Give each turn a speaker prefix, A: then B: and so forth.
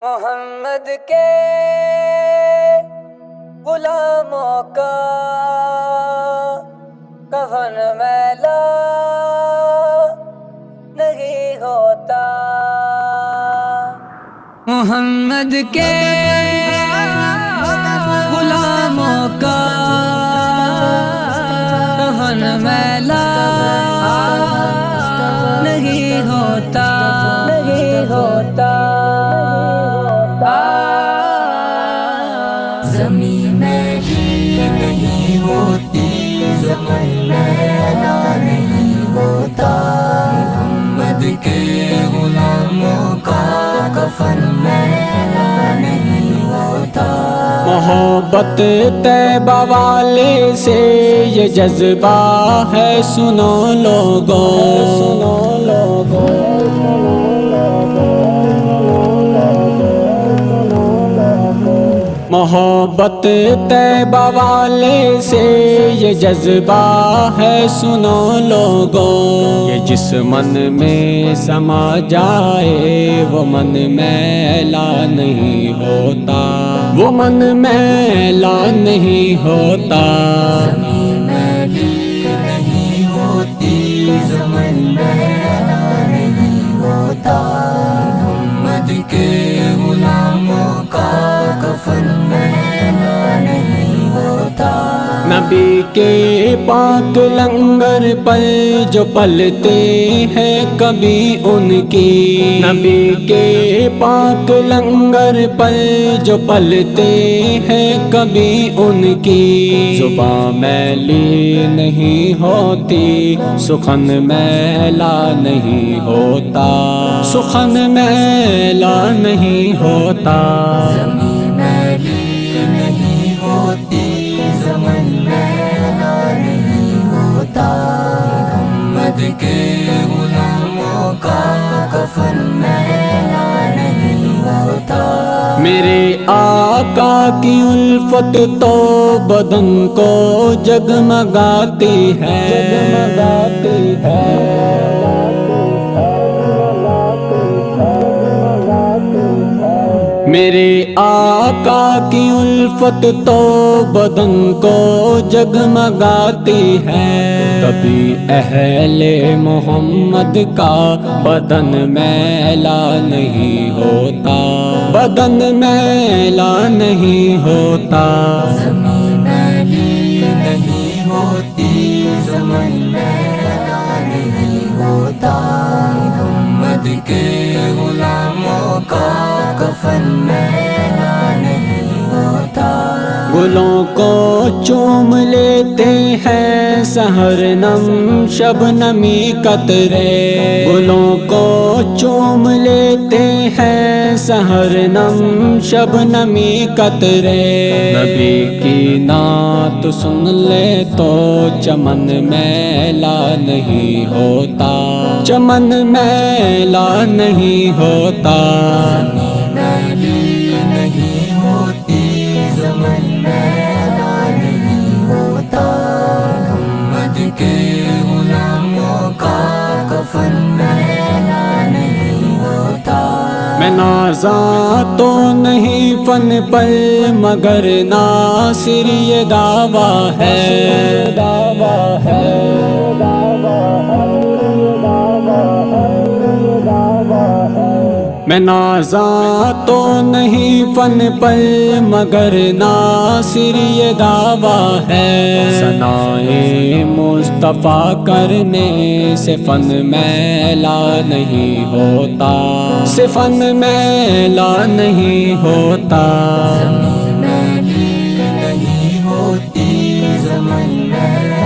A: محمد کے غلاموں کا کفن میلا نہیں ہوتا، محمد کے غلاموں کا کفن میلا نہیں ہوتا، نہیں ہوتا۔
B: زمین میلی نہیں ہوتی، زمن میلا نہیں ہوتا، محمد کے غلاموں کا کفن میلا نہیں ہوتا۔
C: محبت طیبہ والے سے یہ جذبہ ہے، سنو لوگو، سنو لوگو۔ محبت طیبہ والے سے یہ جذبہ ہے، سنو لوگو۔ یہ جس من میں سما جائے وہ من میلا نہیں ہوتا، وہ من میلا نہیں ہوتا۔
B: زمین میلی نہیں ہوتی، زمن میلا نہیں ہوتا، محمد کے غلاموں کا کفن میلا نہیں ہوتا۔
C: نبی کے پاک لنگر پر جو پلتے ہیں کبھی ان کی، نبی کے پاک لنگر پر جو پلتے ہیں کبھی ان کی، زبان میلی نہیں ہوتی، سخن میلا نہیں ہوتا، سخن میلا نہیں ہوتا۔
B: زمین میلی نہیں ہوتی، زمن میلا نہیں ہوتا، محمد کے غلاموں کا کفن میلا نہیں ہوتا۔
C: میرے آقا کی الفت تو بدن کو جگمگاتی ہے، جگمگاتی ہے۔ میرے آقا کی الفت تو بدن کو جگمگاتی ہے، کبھی اہل محمد کا بدن میلا نہیں ہوتا، بدن میلا نہیں ہوتا۔
B: زمین میلی نہیں ہوتی، زمن میلا نہیں ہوتا، محمد کے غلاموں کا کفن میلا نہیں ہوتا۔
C: گلوں کو چوم لیتے ہیں سحر نم شبنمی قطرے، گلوں کو چوم لیتے ہیں سحر نم شبنمی قطرے، نبی کی نعت سن لے تو چمن میلا نہیں ہوتا، چمن میلا نہیں ہوتا۔
B: زمین میلی نہیں ہوتی، زمن میلا نہیں ہوتا، محمد کے غلاموں کا کفن میلا نہیں ہوتا۔
C: میں نازاں تو نہیں فن پر مگر ناصر یہ دعویٰ ہے، دعویٰ ہے۔ میں نازاں تو نہیں فن پر مگر ناصر یہ دعویٰ ہے، ثنائے مصطفیٰ کرنے سے فن میلا نہیں ہوتا، سے فن میلا نہیں ہوتا۔
B: زمین میلی نہیں ہوتی، زمن میلا